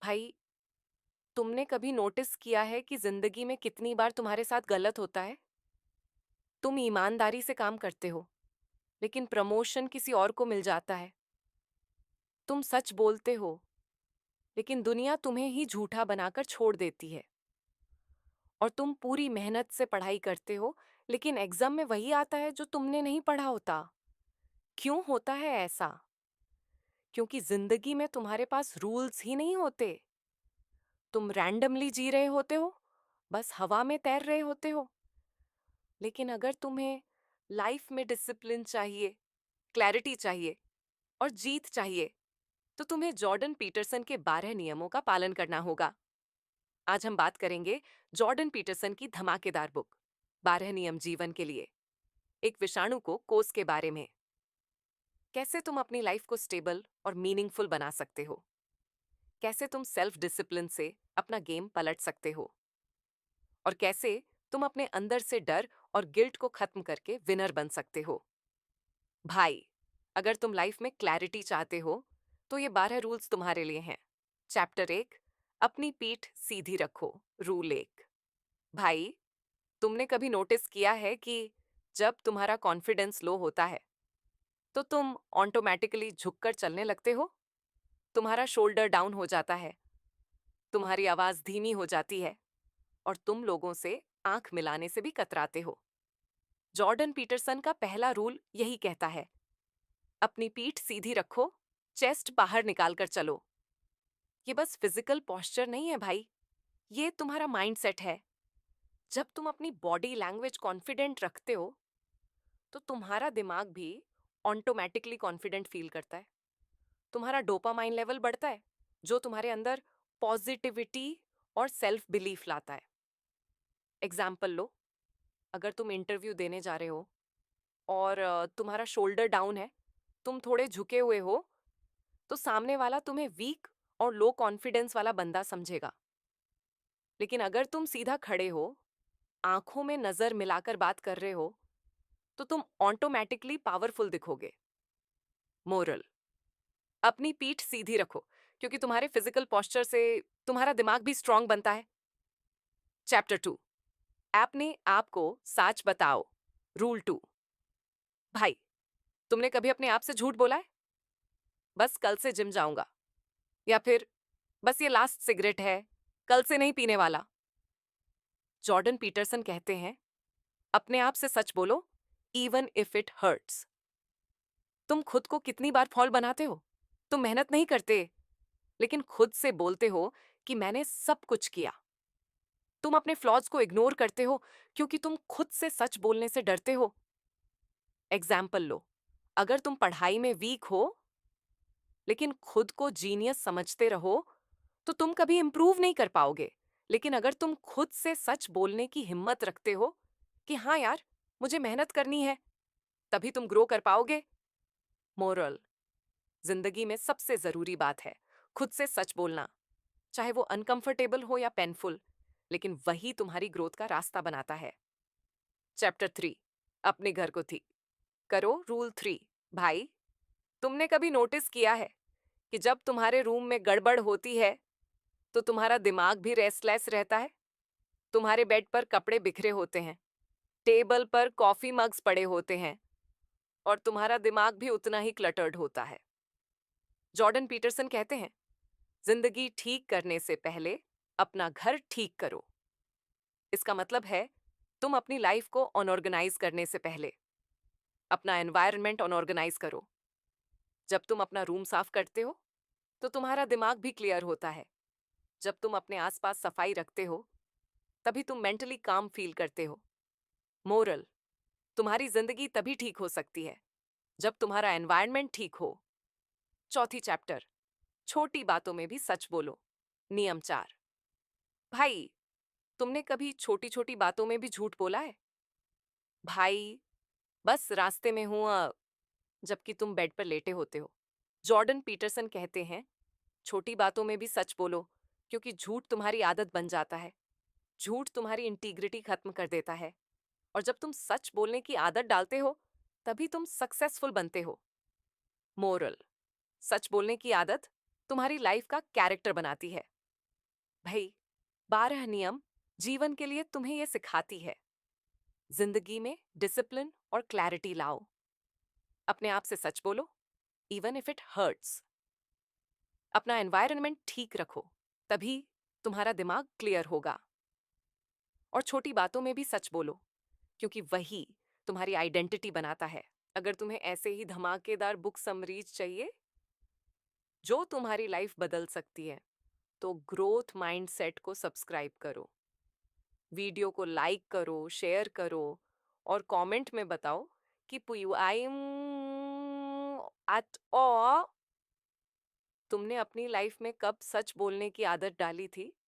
भाई, तुमने कभी नोटिस किया है कि जिंदगी में कितनी बार तुम्हारे साथ गलत होता है? तुम ईमानदारी से काम करते हो, लेकिन प्रमोशन किसी और को मिल जाता है। तुम सच बोलते हो, लेकिन दुनिया तुम्हें ही झूठा बनाकर छोड़ देती है। और तुम पूरी मेहनत से पढ़ाई करते हो, लेकिन एग्जाम में वही आता है जो तुमने नहीं पढ़ा होता। क्यों होता है ऐसा? क्योंकि जिंदगी में तुम्हारे पास रूल्स ही नहीं होते। तुम रैंडमली जी रहे होते हो, बस हवा में तैर रहे होते हो। लेकिन अगर तुम्हें लाइफ में डिसिप्लिन चाहिए, क्लैरिटी चाहिए और जीत चाहिए, तो तुम्हें जॉर्डन पीटरसन के 12 नियमों का पालन करना होगा। आज हम बात करेंगे जॉर्डन पीटरसन की धमाकेदार बुक 12 नियम जीवन के लिए, एक विषाणु को कोस के बारे में। कैसे तुम अपनी लाइफ को स्टेबल और मीनिंगफुल बना सकते हो, कैसे तुम सेल्फ डिसिप्लिन से अपना गेम पलट सकते हो, और कैसे तुम अपने अंदर से डर और गिल्ट को खत्म करके विनर बन सकते हो। भाई, अगर तुम लाइफ में क्लैरिटी चाहते हो, तो ये 12 रूल्स तुम्हारे लिए हैं। चैप्टर 1, अपनी पीठ सीधी रखो। रूल 1। भाई, तुमने कभी नोटिस किया है कि जब तुम्हारा कॉन्फिडेंस लो होता है, तो तुम ऑटोमेटिकली झुककर चलने लगते हो? तुम्हारा शोल्डर डाउन हो जाता है, तुम्हारी आवाज धीमी हो जाती है, और तुम लोगों से आंख मिलाने से भी कतराते हो। जॉर्डन पीटरसन का पहला रूल यही कहता है, अपनी पीठ सीधी रखो, चेस्ट बाहर निकाल कर चलो। ये बस फिजिकल पोस्चर नहीं है भाई, ये तुम्हारा माइंडसेट है। जब तुम अपनी बॉडी लैंग्वेज कॉन्फिडेंट रखते हो, तो तुम्हारा दिमाग भी ऑटोमेटिकली कॉन्फिडेंट फील करता है। तुम्हारा डोपामाइन लेवल बढ़ता है, जो तुम्हारे अंदर पॉजिटिविटी और सेल्फ बिलीफ लाता है। एग्जाम्पल लो, अगर तुम इंटरव्यू देने जा रहे हो और तुम्हारा शोल्डर डाउन है, तुम थोड़े झुके हुए हो, तो सामने वाला तुम्हें वीक और लो कॉन्फिडेंस वाला बंदा समझेगा। लेकिन अगर तुम सीधा खड़े हो, आंखों में नजर मिलाकर बात कर रहे हो, तो तुम ऑटोमेटिकली पावरफुल दिखोगे। मोरल, अपनी पीठ सीधी रखो, क्योंकि तुम्हारे फिजिकल पोस्चर से तुम्हारा दिमाग भी स्ट्रांग बनता है। चैप्टर 2, अपने आप को सच बताओ। रूल 2। भाई, तुमने कभी अपने आप से झूठ बोला है? बस कल से जिम जाऊंगा, या फिर बस ये लास्ट सिगरेट है, कल से नहीं पीने वाला। जॉर्डन पीटरसन कहते हैं, अपने आप से सच बोलो, इवन इफ इट हर्ट्स। तुम खुद को कितनी बार फॉल बनाते हो? तुम मेहनत नहीं करते, लेकिन खुद से बोलते हो कि मैंने सब कुछ किया। तुम अपने फ्लॉज को इग्नोर करते हो क्योंकि तुम खुद से सच बोलने से डरते हो। एग्जाम्पल लो, अगर तुम पढ़ाई में वीक हो, लेकिन खुद को जीनियस समझते रहो, तो तुम कभी इंप्रूव नहीं कर पाओगे। लेकिन अगर तुम खुद से सच बोलने की हिम्मत रखते हो कि हाँ यार, मुझे मेहनत करनी है, तभी तुम ग्रो कर पाओगे। मोरल, जिंदगी में सबसे जरूरी बात है खुद से सच बोलना, चाहे वो अनकंफर्टेबल हो या पेनफुल, लेकिन वही तुम्हारी ग्रोथ का रास्ता बनाता है। चैप्टर 3, अपने घर को ठीक करो। रूल 3। भाई, तुमने कभी नोटिस किया है कि जब तुम्हारे रूम में गड़बड़ होती है, तो तुम्हारा दिमाग भी रेस्टलेस रहता है? तुम्हारे बेड पर कपड़े बिखरे होते हैं, टेबल पर कॉफी मग्स पड़े होते हैं, और तुम्हारा दिमाग भी उतना ही क्लटर्ड होता है। जॉर्डन पीटरसन कहते हैं, जिंदगी ठीक करने से पहले अपना घर ठीक करो। इसका मतलब है, तुम अपनी लाइफ को अनऑर्गेनाइज करने से पहले अपना एनवायरनमेंट अनऑर्गेनाइज करो। जब तुम अपना रूम साफ करते हो, तो तुम्हारा दिमाग भी क्लियर होता है। जब तुम अपने आसपास सफाई रखते हो, तभी तुम मेंटली काम फील करते हो। मोरल, तुम्हारी जिंदगी तभी ठीक हो सकती है जब तुम्हारा एनवायरनमेंट ठीक हो। चौथी चैप्टर, छोटी बातों में भी सच बोलो। नियम 4। भाई, तुमने कभी छोटी छोटी बातों में भी झूठ बोला है? भाई, बस रास्ते में हूं, जबकि तुम बेड पर लेटे होते हो। जॉर्डन पीटरसन कहते हैं, छोटी बातों में भी सच बोलो, क्योंकि झूठ तुम्हारी आदत बन जाता है। झूठ तुम्हारी इंटीग्रिटी खत्म कर देता है, और जब तुम सच बोलने की आदत डालते हो, तभी तुम सक्सेसफुल बनते हो। मोरल, सच बोलने की आदत तुम्हारी लाइफ का कैरेक्टर बनाती है। भाई, 12 नियम जीवन के लिए तुम्हें ये सिखाती है। जिंदगी में डिसिप्लिन और क्लैरिटी लाओ। अपने आप से सच बोलो, इवन इफ इट हर्ट्स। अपना एनवायरनमेंट ठीक रखो, तभी तुम्हारा दिमाग क्लियर होगा। और छोटी बातों में भी सच बोलो, क्योंकि वही तुम्हारी आइडेंटिटी बनाता है। अगर तुम्हें ऐसे ही धमाकेदार बुक समरीज चाहिए जो तुम्हारी लाइफ बदल सकती है, तो ग्रोथ माइंडसेट को सब्सक्राइब करो। वीडियो को लाइक करो, शेयर करो और कमेंट में बताओ कि पुयू आई एम एट ऑ तुमने अपनी लाइफ में कब सच बोलने की आदत डाली थी